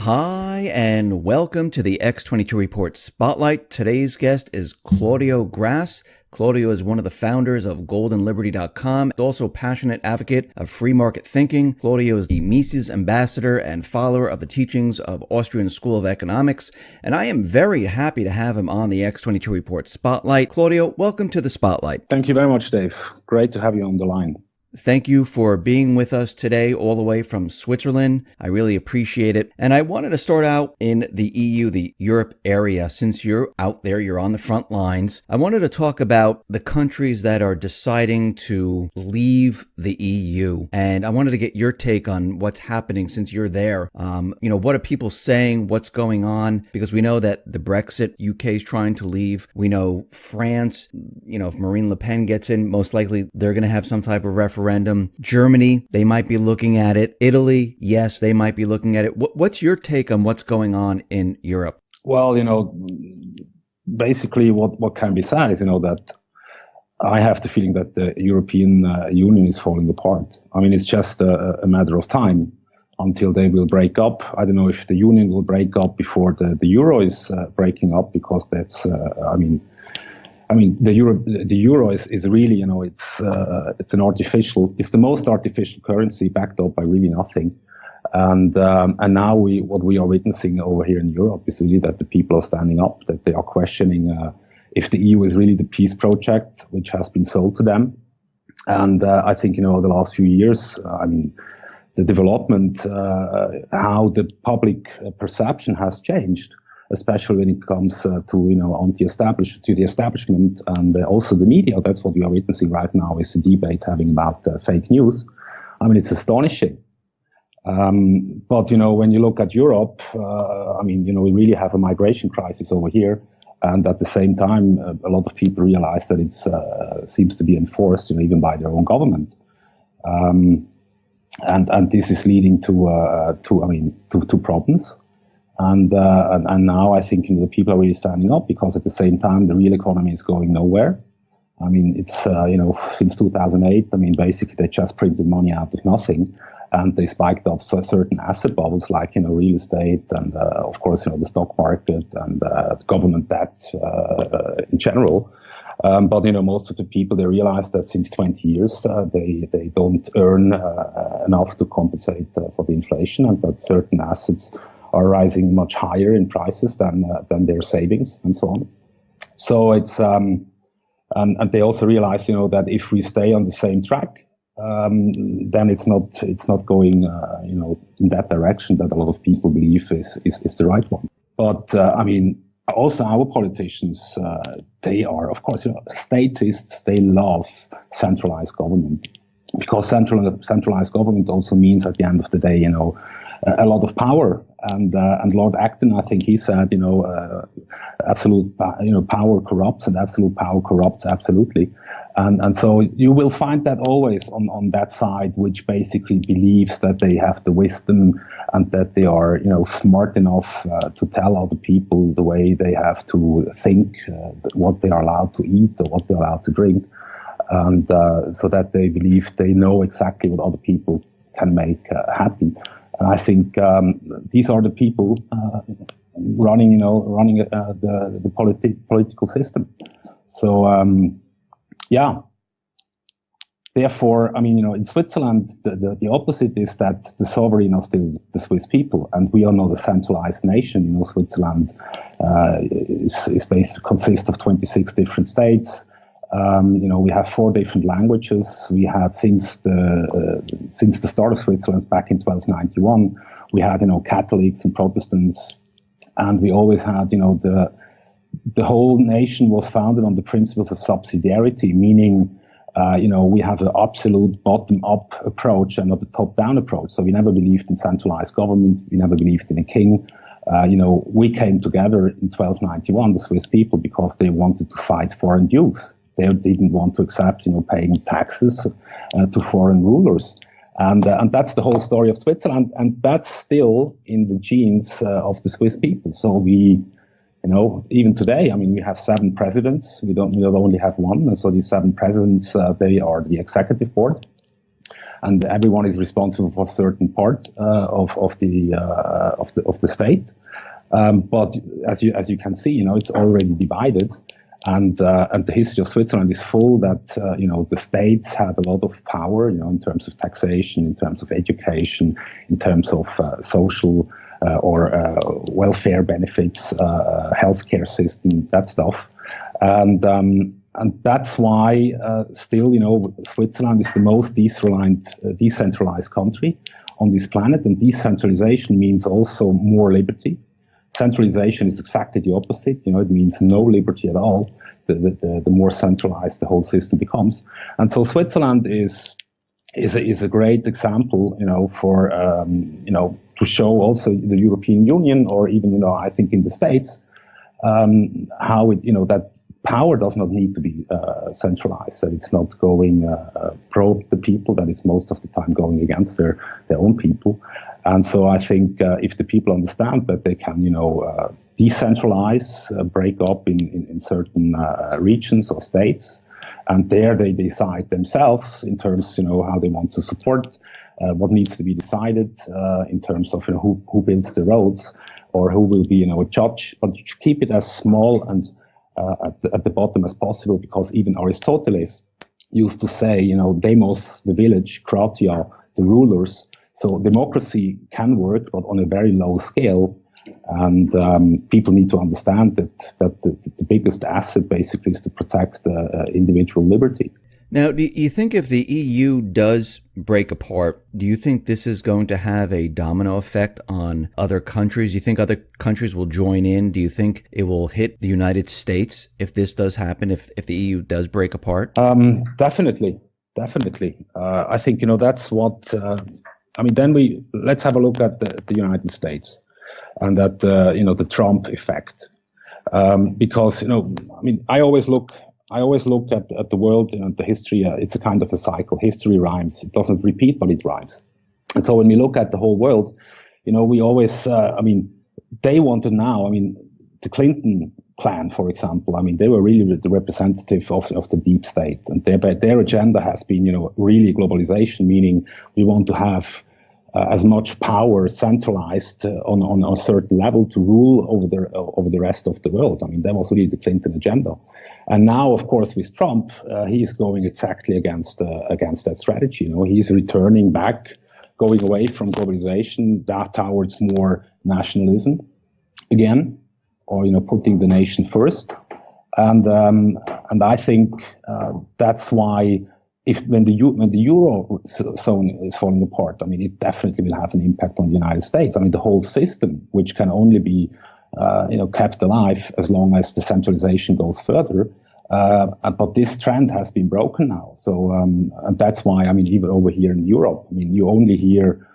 Hi, and welcome to the X22 Report Spotlight. Today's guest is Claudio Grass. Claudio is one of the founders of goldenliberty.com, also a passionate advocate of free market thinking. Claudio is the Mises ambassador and follower of the teachings of Austrian School of Economics, and I am very happy to have him on the X22 Report Spotlight. Claudio, welcome to the Spotlight. Thank you very much, Dave. Great to have you on the line. Thank you for being with us today all the way from Switzerland. I really appreciate it. And I wanted to start out in the EU, the Europe area. Since you're out there, you're on the front lines. I wanted to talk about the countries that are deciding to leave the EU. And I wanted to get your take on what's happening since you're there. What are people saying? What's going on? Because we know that the Brexit, UK is trying to leave. We know France, if Marine Le Pen gets in, most likely they're going to have some type of referendum. Germany, they might be looking at it. Italy, yes, they might be looking at it. What's your take on what's going on in Europe? Well, basically what can be said is, that I have the feeling that the European Union is falling apart. I mean, it's just a matter of time until they will break up. I don't know if the Union will break up before the Euro is breaking up, because that's, the euro is really, it's the most artificial currency backed up by really nothing. And now what we are witnessing over here in Europe is really that the people are standing up, that they are questioning if the EU is really the peace project which has been sold to them. And I think, the last few years, the development, how the public perception has changed, especially when it comes to the establishment and also the media. That's what we are witnessing right now, is a debate having about fake news. It's astonishing. But when you look at Europe, we really have a migration crisis over here, and at the same time, a lot of people realize that it seems to be enforced, even by their own government. And this is leading to problems. And now I think the people are really standing up, because at the same time the real economy is going nowhere. It's since 2008. Basically they just printed money out of nothing, and they spiked up certain asset bubbles like real estate and of course the stock market and government debt in general. But most of the people, they realize that since 20 years they don't earn enough to compensate for the inflation, and that certain assets are rising much higher in prices than their savings and so on. So it's and they also realize that if we stay on the same track, then it's not going in that direction that a lot of people believe is the right one. But also our politicians, they are, of course, statists. They love centralized government, because centralized government also means at the end of the day, a lot of power. And Lord Acton, I think he said, absolute, power corrupts, and absolute power corrupts absolutely. And so you will find that always on that side, which basically believes that they have the wisdom and that they are, smart enough to tell other people the way they have to think, what they are allowed to eat or what they're allowed to drink. And so that they believe they know exactly what other people can make happy. And I think these are the people running the political system. So Therefore, in Switzerland, the opposite is that the sovereign are still the Swiss people, and we are not a centralized nation. Switzerland consists of 26 different states. We have 4 different languages. We had since the start of Switzerland back in 1291, we had Catholics and Protestants, and we always had the whole nation was founded on the principles of subsidiarity, meaning we have an absolute bottom-up approach and not a top-down approach. So we never believed in centralized government. We never believed in a king. We came together in 1291, the Swiss people, because they wanted to fight foreign dukes. They didn't want to accept, paying taxes to foreign rulers. And that's the whole story of Switzerland. And that's still in the genes of the Swiss people. So we even today, I mean, we have 7 presidents. We don't only have one. And so these 7 presidents, they are the executive board, and everyone is responsible for a certain part of the state. But as you can see, it's already divided. And the history of Switzerland is full that, the states had a lot of power, in terms of taxation, in terms of education, in terms of social or welfare benefits, healthcare system, that stuff. And that's why still, Switzerland is the most decentralized country on this planet. And decentralization means also more liberty. Centralization is exactly the opposite. It means no liberty at all. The more centralized the whole system becomes. And so Switzerland is a great example, for, to show also the European Union, or even, I think in the States, how it, that power does not need to be centralized, that it's not going pro the people, that it's most of the time going against their own people. And so I think if the people understand that they can, decentralize, break up in certain regions or states, and there they decide themselves in terms, how they want to support, what needs to be decided in terms of who builds the roads or who will be, a judge. But you should keep it as small and at the bottom as possible, because even Aristoteles used to say, demos, the village, kratia, the rulers. So democracy can work, but on a very low scale. And people need to understand that the biggest asset basically is to protect individual liberty. Now, do you think if the EU does break apart, do you think this is going to have a domino effect on other countries? Do you think other countries will join in? Do you think it will hit the United States if this does happen, if the EU does break apart? Definitely. I think, that's what... then let's have a look at the United States and at the Trump effect, because I always look at the world and the history. It's a kind of a cycle. History rhymes. It doesn't repeat, but it rhymes. And so when we look at the whole world, we always they wanted now. The Clinton clan, for example. They were really the representative of the deep state, and their agenda has been really globalization, meaning we want to have as much power centralized on a certain level to rule over the rest of the world. That was really the Clinton agenda. And now, of course, with Trump, he's going exactly against that strategy. He's returning back, going away from globalization towards more nationalism again, or putting the nation first. And I think that's why when the eurozone is falling apart, it definitely will have an impact on the United States. The whole system, which can only be kept alive as long as the centralization goes further. But this trend has been broken now. So and that's why even over here in Europe, you only hear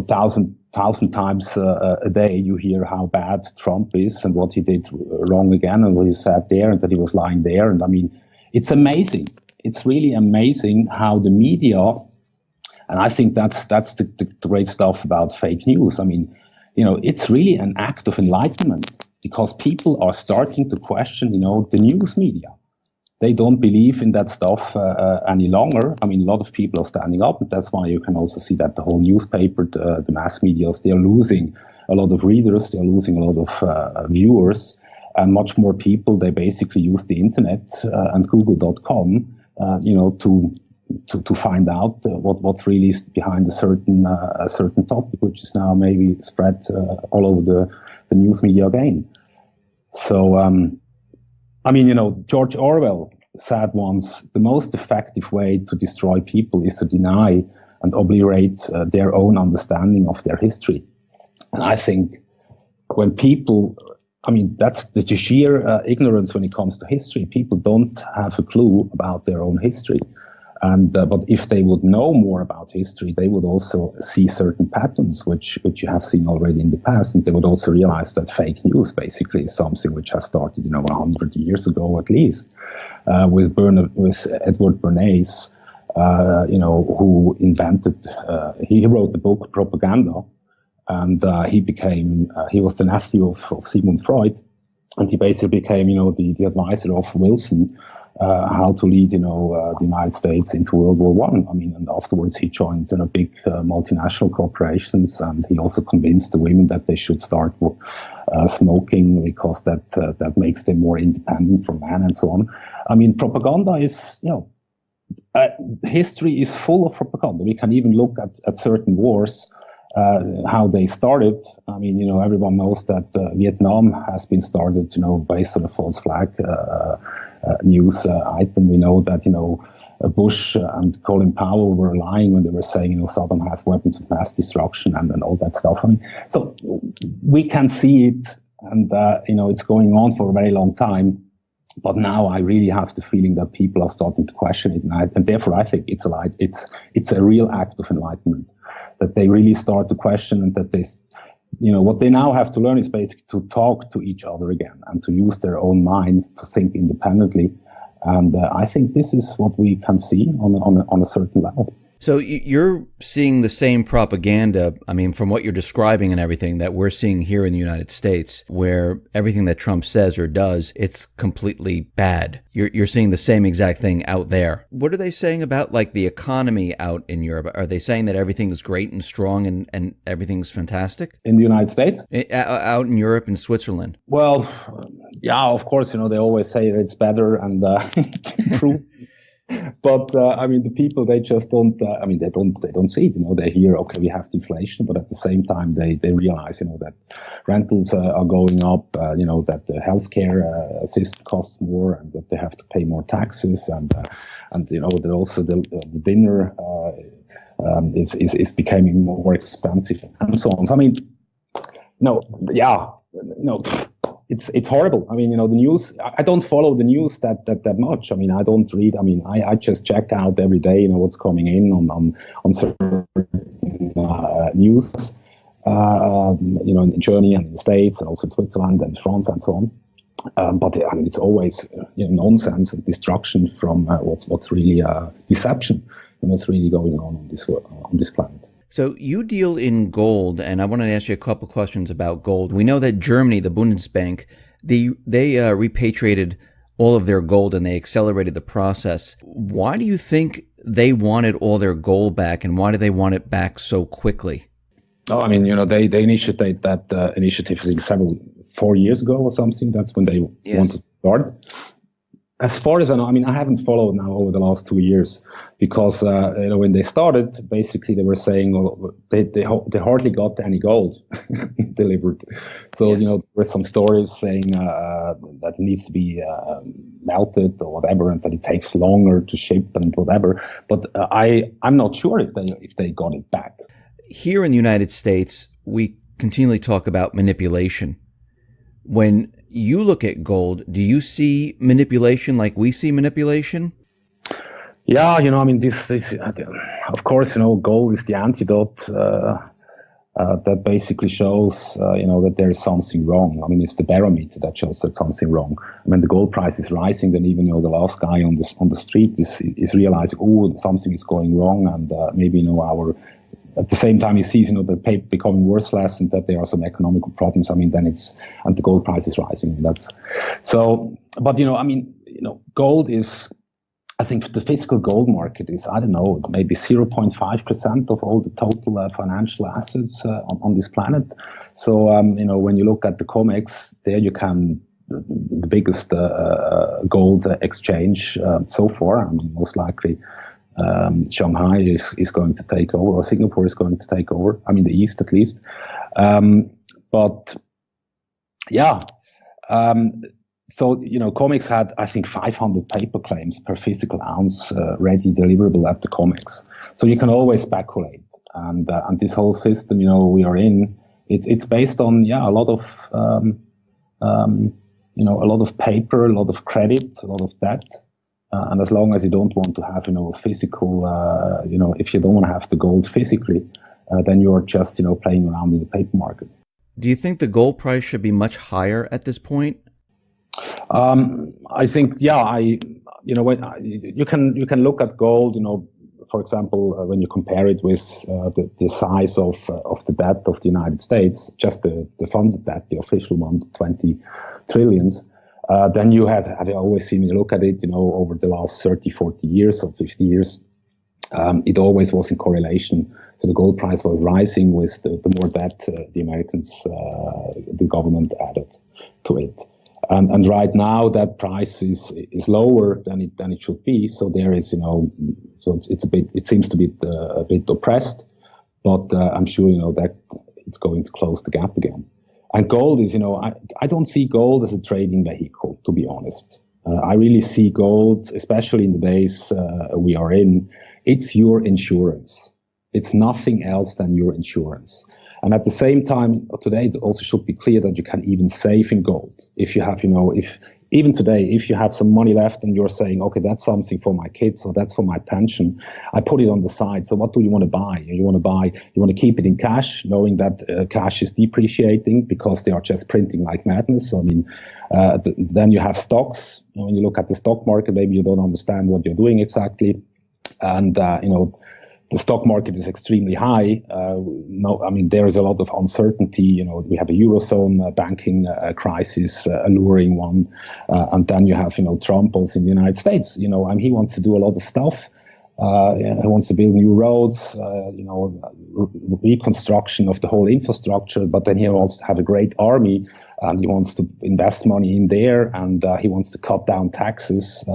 thousand times a day you hear how bad Trump is and what he did wrong again and what he said there and that he was lying there. And it's amazing. It's really amazing how the media, and I think that's the great stuff about fake news. It's really an act of enlightenment, because people are starting to question, the news media. They don't believe in that stuff any longer. A lot of people are standing up, and that's why you can also see that the whole newspaper, the mass media, they're losing a lot of readers, they're losing a lot of viewers, and much more people, they basically use the internet and google.com, to find out what's really behind a certain topic, which is now maybe spread all over the news media again. So, George Orwell said once, the most effective way to destroy people is to deny and obliterate their own understanding of their history. And I think when people, that's the sheer ignorance when it comes to history. People don't have a clue about their own history. And but if they would know more about history, they would also see certain patterns which you have seen already in the past, and they would also realize that fake news basically is something which has started 100 years ago at least, with Edward Bernays, who invented he wrote the book Propaganda, and he was the nephew of Sigmund Freud, and he basically became, the advisor of Wilson, how to lead, the United States into World War One. I mean, and afterwards he joined, big multinational corporations, and he also convinced the women that they should start smoking because that makes them more independent from men and so on. I mean, propaganda is, history is full of propaganda. We can even look at certain wars. How they started. I mean, everyone knows that Vietnam has been started, based on a false flag news item. We know that, Bush and Colin Powell were lying when they were saying, Saddam has weapons of mass destruction and all that stuff. I mean, so we can see it, and it's going on for a very long time. But now I really have the feeling that people are starting to question it, and therefore I think it's a real act of enlightenment, that they really start to question, and that they, what they now have to learn is basically to talk to each other again and to use their own minds to think independently. And I think this is what we can see on a certain level. So you're seeing the same propaganda, I mean, from what you're describing and everything that we're seeing here in the United States, where everything that Trump says or does, it's completely bad. You're seeing the same exact thing out there. What are they saying about like the economy out in Europe? Are they saying that everything is great and strong and everything's fantastic? In the United States? Out in Europe and Switzerland? Well, yeah, of course, they always say it's better and improve. But I mean, the people, they just don't. They don't see it. They hear, okay, we have deflation, but at the same time, they realize, that rentals are going up. That the healthcare system costs more, and that they have to pay more taxes, and that also the dinner is becoming more expensive, and so on. So, I mean, It's horrible. I mean, the news, I don't follow the news that much. I mean, I don't read. I mean, I just check out every day, what's coming in on certain news, in Germany and in the States, and also in Switzerland and France and so on. But I mean, it's always nonsense and destruction from what's really deception, and what's really going on this planet. So you deal in gold, and I wanted to ask you a couple questions about gold. We know that Germany, the Bundesbank, they repatriated all of their gold and they accelerated the process. Why do you think they wanted all their gold back, and why do they want it back so quickly? Oh, I mean, they initiated that initiative, I think 4 years ago or something. That's when they wanted to start. As far as I know, I mean, I haven't followed now over the last 2 years, because when they started, basically they were saying, they hardly got any gold delivered. So there were some stories saying that it needs to be melted or whatever, and that it takes longer to ship and whatever. But I'm not sure if they got it back. Here in the United States, we continually talk about manipulation. When you look at gold, do you see manipulation like we see manipulation? Yeah, I mean, this of course, gold is the antidote that basically shows, that there is something wrong. I mean, it's the barometer that shows that something wrong. When the gold price is rising, then even, the last guy on the street is realizing, something is going wrong, and maybe, at the same time, he sees, the paper becoming worthless and that there are some economical problems. I mean, then and the gold price is rising. That's so, but, gold is, I think the physical gold market is, I don't know, maybe 0.5% of all the total financial assets on this planet. So, when you look at the COMEX, there you can, the biggest gold exchange so far, I mean, most likely, Shanghai is going to take over, or Singapore is going to take over. I mean, the East at least. So, COMEX had, I think, 500 paper claims per physical ounce ready deliverable at the COMEX. So you can always speculate. And this whole system, we are in, it's based on, a lot of, a lot of paper, a lot of credit, a lot of debt. And as long as you don't want to have, a physical, if you don't want to have the gold physically, then you're just, playing around in the paper market. Do you think the gold price should be much higher at this point? I think, when you can look at gold, for example, when you compare it with the size of the debt of the United States, just the funded debt, the official one, 20 trillions, then you have always seen me look at it, over the last 30, 40 years or 50 years, it always was in correlation. So the gold price was rising with the more debt the Americans, the government added to it. And right now that price is lower than it should be. So there is, so it's a bit, it seems to be a bit oppressed, but I'm sure, that it's going to close the gap again. And gold is, I don't see gold as a trading vehicle, to be honest. I really see gold, especially in the days we are in, it's your insurance. It's nothing else than your insurance. And at the same time, today it also should be clear that you can even save in gold. If you have, even today, if you have some money left and you're saying, okay, that's something for my kids or that's for my pension, I put it on the side. So what do you want to buy? You want to keep it in cash, knowing that cash is depreciating because they are just printing like madness. So, then you have stocks. When you look at the stock market, maybe you don't understand what you're doing exactly. And, the stock market is extremely high. There is a lot of uncertainty. We have a Eurozone banking crisis, a luring one. And then you have, Trump also in the United States. He wants to do a lot of stuff. He wants to build new roads, reconstruction of the whole infrastructure. But then he wants to have a great army and he wants to invest money in there and he wants to cut down taxes.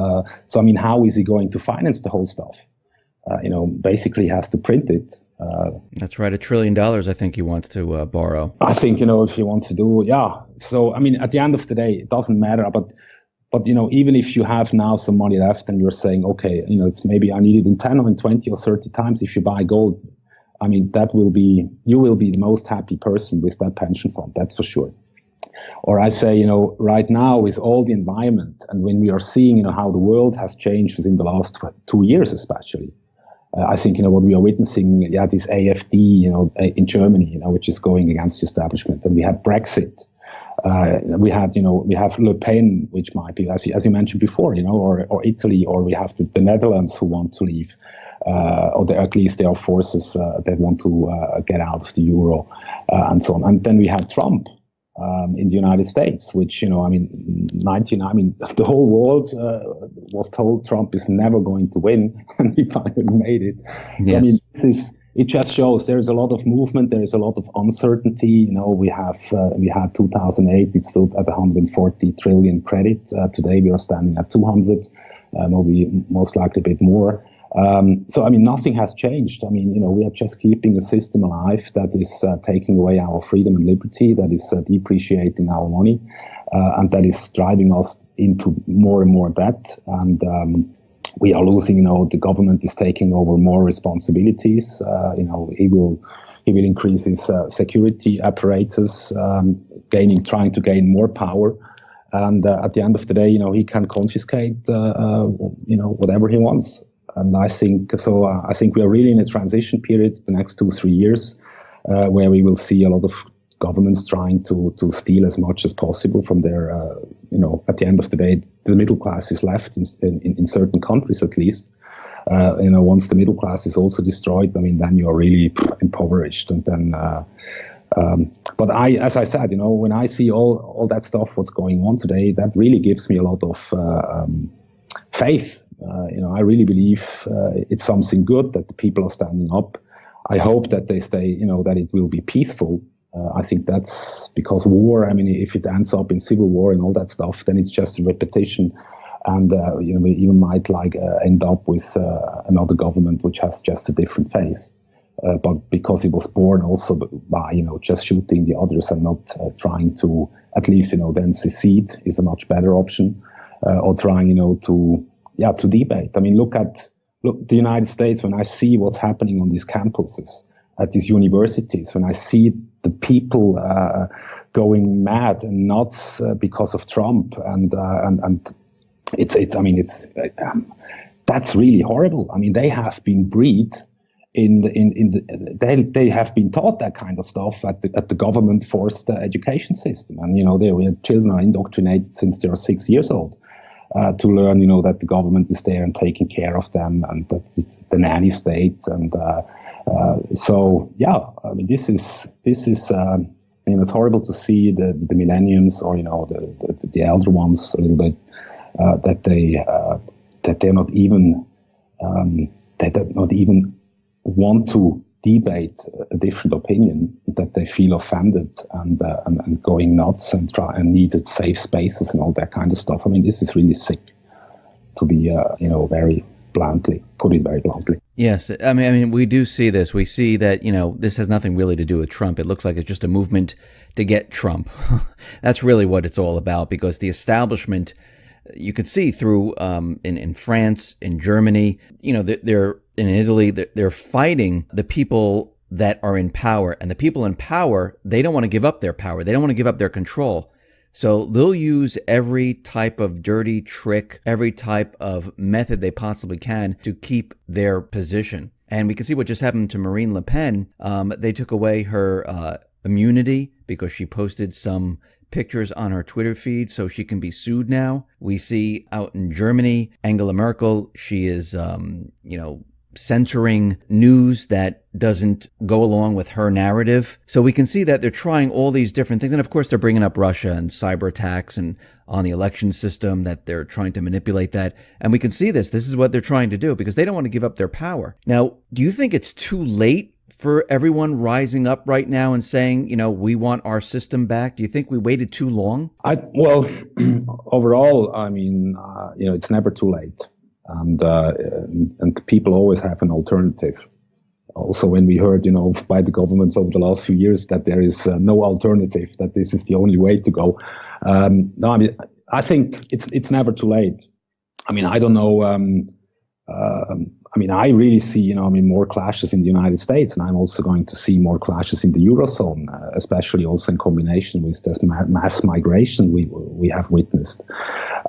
So, how is he going to finance the whole stuff? Basically has to print it. That's right. $1 trillion, I think he wants to borrow. I think, if he wants to do, yeah. So, at the end of the day, it doesn't matter. But even if you have now some money left and you're saying, okay, it's maybe I need it in 10 or in 20 or 30 times. If you buy gold, you will be the most happy person with that pension fund. That's for sure. Or I say, right now with all the environment and when we are seeing, how the world has changed within the last 2 years, especially. I think, what we are witnessing, this AfD, in Germany, which is going against the establishment. And we have Brexit. We have Le Pen, which might be, as you mentioned before, or Italy, or we have the Netherlands who want to leave, or at least there are forces that want to get out of the euro, and so on. And then we have Trump. In the United States, which, the whole world was told Trump is never going to win, and he finally made it. Yes. So, it just shows there is a lot of movement, there is a lot of uncertainty. We had 2008, it stood at 140 trillion credit. Today we are standing at 200, maybe most likely a bit more. So, nothing has changed. We are just keeping a system alive that is taking away our freedom and liberty, that is depreciating our money, and that is driving us into more and more debt. And we are losing, the government is taking over more responsibilities. He will increase his security apparatus, trying to gain more power. And at the end of the day, he can confiscate, whatever he wants. And I think we are really in a transition period, the next 2-3 years, where we will see a lot of governments trying to steal as much as possible from their, at the end of the day, the middle class is left in certain countries at least. Once the middle class is also destroyed, then you are really impoverished. And then, but as I said, when I see all that stuff, what's going on today, that really gives me a lot of faith. I really believe it's something good that the people are standing up. I hope that they stay, that it will be peaceful. I think that's because war, if it ends up in civil war and all that stuff, then it's just a repetition. And, we even might end up with another government which has just a different face. But because it was born also by, just shooting the others and not trying to, at least, then secede is a much better option. Or trying, to debate. Look the United States, when I see what's happening on these campuses, at these universities, when I see the people going mad and nuts because of Trump, and that's really horrible. They have been bred they have been taught that kind of stuff at the government forced education system, and children are indoctrinated since they are 6 years old. to learn, that the government is there and taking care of them, and that it's the nanny state. And so, yeah, I mean, this is it's horrible to see the millenniums, or the elder ones a little bit, that they're not even want to debate a different opinion, that they feel offended and going nuts and needed safe spaces and all that kind of stuff. I mean, this is really sick, to be very bluntly, put it very bluntly. Yes, I mean, we do see this. We see that, this has nothing really to do with Trump. It looks like it's just a movement to get Trump. That's really what it's all about, because the establishment, you could see through in France, in Germany, they're in Italy, they're fighting the people that are in power. And the people in power, they don't want to give up their power. They don't want to give up their control. So they'll use every type of dirty trick, every type of method they possibly can to keep their position. And we can see what just happened to Marine Le Pen. They took away her immunity because she posted some pictures on her Twitter feed, so she can be sued now. We see out in Germany, Angela Merkel, she is, censoring news that doesn't go along with her narrative. So we can see that they're trying all these different things. And of course, they're bringing up Russia and cyber attacks and on the election system, that they're trying to manipulate that. And we can see this is what they're trying to do, because they don't want to give up their power. Now, do you think it's too late for everyone rising up right now and saying, we want our system back? Do you think we waited too long? Overall, I mean, it's never too late. And people always have an alternative. Also, when we heard, by the governments over the last few years that there is no alternative, that this is the only way to go. No, I mean, I think it's never too late. I mean, I don't know. I really see, more clashes in the United States, and I'm also going to see more clashes in the Eurozone, especially also in combination with this mass migration we have witnessed.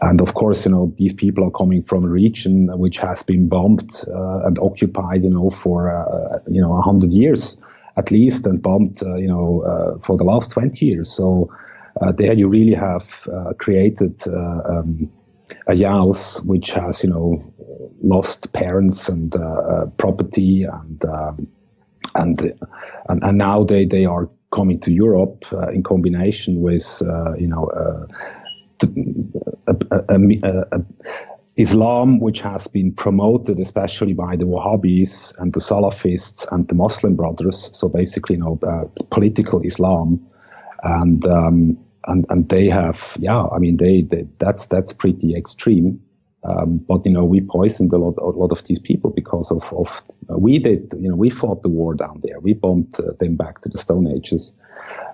And of course, these people are coming from a region which has been bombed and occupied, for 100 years at least, and bombed, for the last 20 years. So there you really have created a house which has, lost parents and property, and now they are coming to Europe in combination with, Islam, which has been promoted especially by the Wahhabis and the Salafists and the Muslim Brothers. So basically, political Islam, and they have, that's pretty extreme. But we poisoned a lot of these people because of we fought the war down there. We bombed them back to the Stone Ages,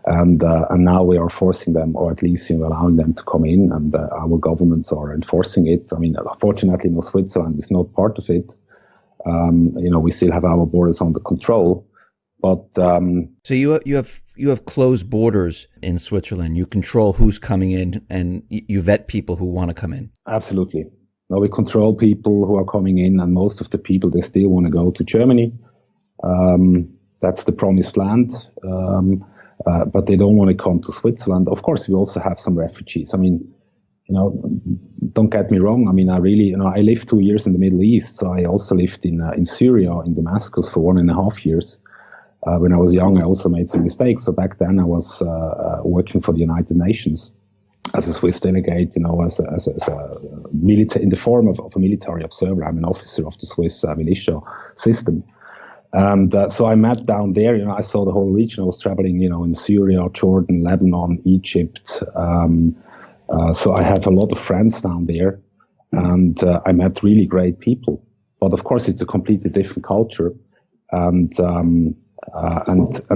and now we are forcing them, or at least allowing them to come in, and our governments are enforcing it. I mean, fortunately, Switzerland is not part of it. We still have our borders under control. But so you have closed borders in Switzerland. You control who's coming in, and you vet people who want to come in. Absolutely. Now we control people who are coming in, and most of the people, they still want to go to Germany. That's the promised land, but they don't want to come to Switzerland. Of course, we also have some refugees. I mean, don't get me wrong. I mean, I really, I lived 2 years in the Middle East, so I also lived in Syria, in Damascus, for 1.5 years. When I was young, I also made some mistakes. So back then I was working for the United Nations as a Swiss delegate, as a military, in the form of a military observer. I'm an officer of the Swiss militia system. And so I met down there, I saw the whole region. I was traveling, in Syria, Jordan, Lebanon, Egypt. So I have a lot of friends down there, and I met really great people. But of course, it's a completely different culture. And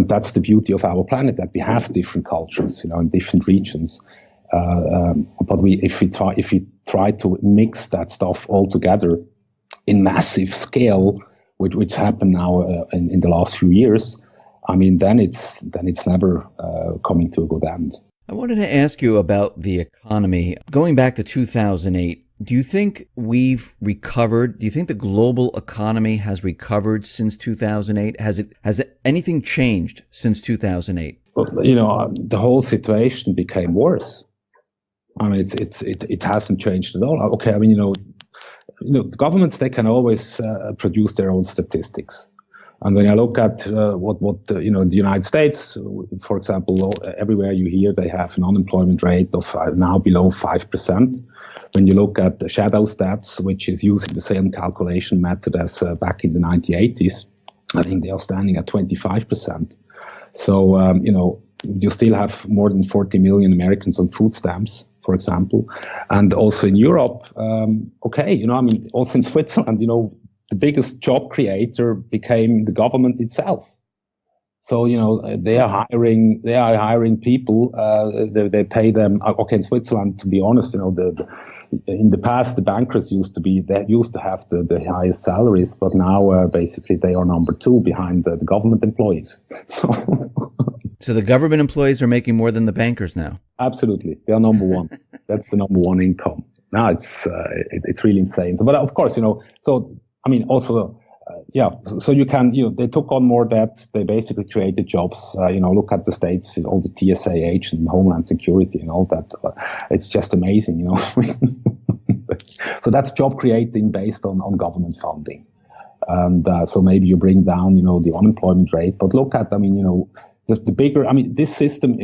that's the beauty of our planet, that we have different cultures, in different regions. But if we try to mix that stuff all together in massive scale, which happened now in the last few years, I mean, then it's never coming to a good end. I wanted to ask you about the economy. Going back to 2008, do you think we've recovered? Do you think the global economy has recovered since 2008? Has anything changed since 2008? Well, the whole situation became worse. I mean, it hasn't changed at all. Okay, I mean, the governments, they can always produce their own statistics. And when I look at the United States, for example, everywhere you hear they have an unemployment rate of now below 5%. When you look at the shadow stats, which is using the same calculation method as back in the 1980s, I think they are standing at 25%. So, you still have more than 40 million Americans on food stamps, for example. And also in Europe, also in Switzerland, the biggest job creator became the government itself. So, they are hiring people, they pay them. Okay, in Switzerland, to be honest, in the past, the bankers used to have the highest salaries, but now basically they are number two behind the government employees. So the government employees are making more than the bankers now? Absolutely. They are number one. That's the number one income. Now it's really insane. So, but of course, so you can, they took on more debt. They basically created jobs. Look at the States, all the TSA agents and Homeland Security and all that. It's just amazing, So that's job creating based on government funding. And so maybe you bring down, the unemployment rate. But look at, this system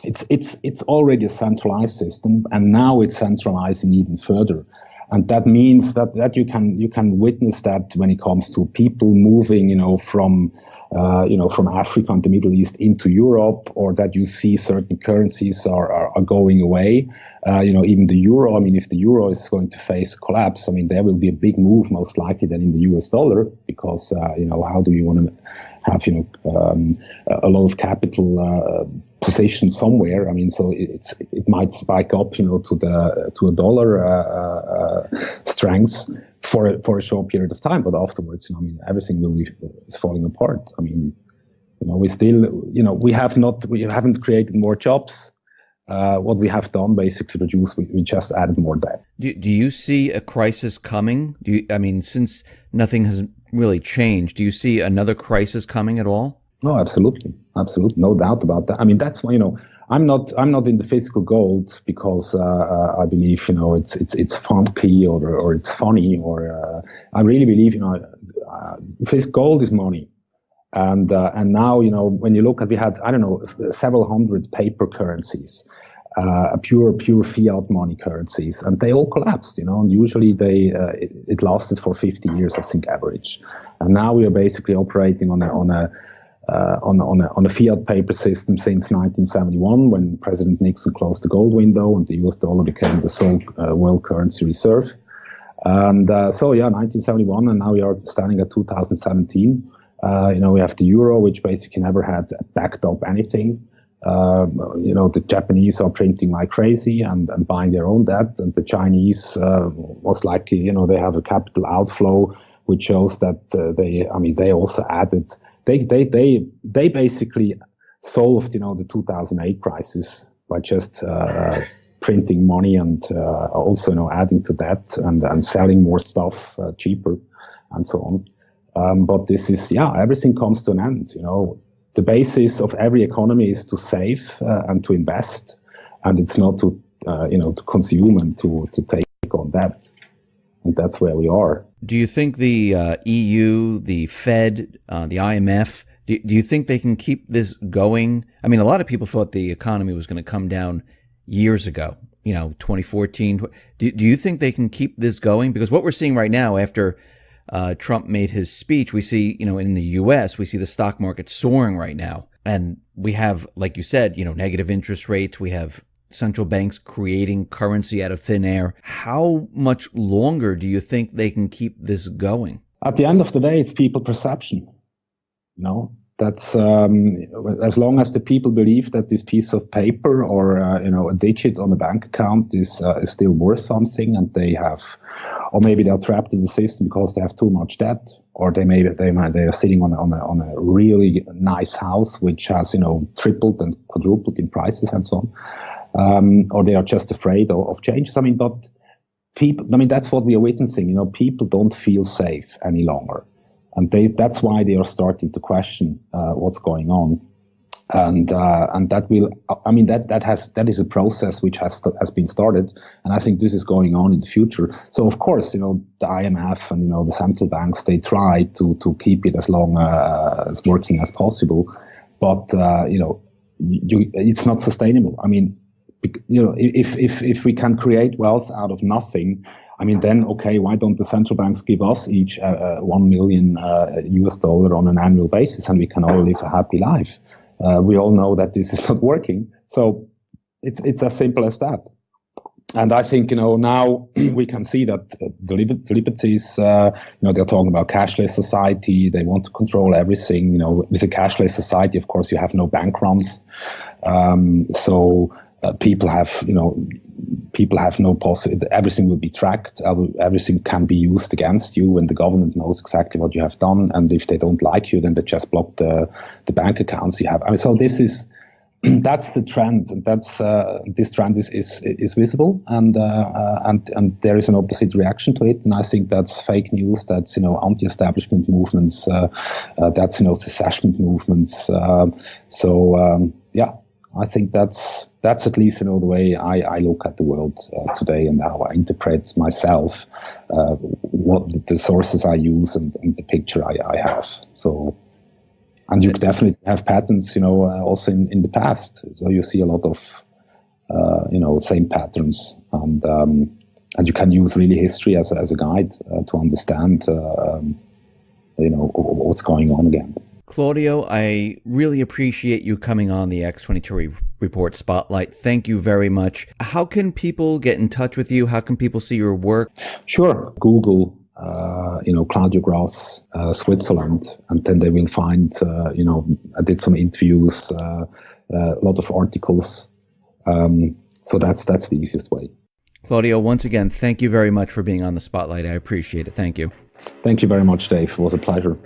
it's already a centralized system, and now it's centralizing even further. And that means that you can witness that when it comes to people moving, from Africa and the Middle East into Europe, or that you see certain currencies are going away. Even the euro. I mean, if the euro is going to face collapse, there will be a big move, most likely, than in the US dollar, because how do you want to have a lot of capital position somewhere? So it might spike up, to a dollar strength for a short period of time, but afterwards, everything is falling apart. We haven't created more jobs. What we have done, basically, we just added more debt. Do you see a crisis coming? Since nothing has really changed, do you see another crisis coming at all? No, absolutely, no doubt about that. That's why I'm not in the physical gold because I believe it's funky or it's funny, or I really believe physical gold is money. And now, when you look at, we had, several hundred paper currencies, pure fiat money currencies, and they all collapsed, and usually it lasted for 50 years, I think, average. And now we are basically operating on a fiat paper system since 1971, when President Nixon closed the gold window and the US dollar became the sole world currency reserve. And 1971, and now we are standing at 2017. We have the euro, which basically never had backed up anything. The Japanese are printing like crazy and buying their own debt, and the Chinese, most likely, they have a capital outflow, which shows that they also added. They basically solved, the 2008 crisis by just printing money and also, adding to that and selling more stuff cheaper and so on. But this is, everything comes to an end. The basis of every economy is to save and to invest, and it's not to consume and to take on debt. And that's where we are. Do you think the EU, the Fed, the IMF, do you think they can keep this going? A lot of people thought the economy was going to come down years ago, 2014. Do you think they can keep this going? Because what we're seeing right now after Trump made his speech, we see, in the U.S., we see the stock market soaring right now. And we have, like you said, negative interest rates. We have central banks creating currency out of thin air. How much longer do you think they can keep this going? At the end of the day, it's people perception. That's as long as the people believe that this piece of paper or a digit on a bank account is still worth something, and they have, or maybe they're trapped in the system because they have too much debt, or they are sitting on a really nice house which has tripled and quadrupled in prices and so on, or they are just afraid of changes. But people, that's what we are witnessing. People don't feel safe any longer. And that's why they are starting to question what's going on. and that will, I mean, that is a process which has been started, and I think this is going on in the future. So of course, the IMF and the central banks, they try to keep it as long as working as possible, but it's not sustainable. I mean, if we can create wealth out of nothing, I mean, then, okay, why don't the central banks give us each $1 million US on an annual basis, and we can all live a happy life? We all know that this is not working. So it's as simple as that. And I think, now we can see that the liberties, they're talking about cashless society. They want to control everything. With a cashless society, of course, you have no bank runs. People have no possibility. Everything will be tracked. Everything can be used against you, and the government knows exactly what you have done. And if they don't like you, then they just block the bank accounts you have. I mean, so that's the trend, and this trend is visible, and there is an opposite reaction to it. And I think that's fake news. That's anti-establishment movements. That's secession movements. I think that's at least the way I look at the world today, and how I interpret myself, what the sources I use, and the picture I have. So, and you definitely have patterns, also in the past. So you see a lot of same patterns, and you can use really history as a guide to understand what's going on again. Claudio, I really appreciate you coming on the X22 Report Spotlight. Thank you very much. How can people get in touch with you? How can people see your work? Sure. Google, Claudio Gross, Switzerland, and then they will find, I did some interviews, a lot of articles. So that's the easiest way. Claudio, once again, thank you very much for being on the Spotlight. I appreciate it. Thank you. Thank you very much, Dave. It was a pleasure.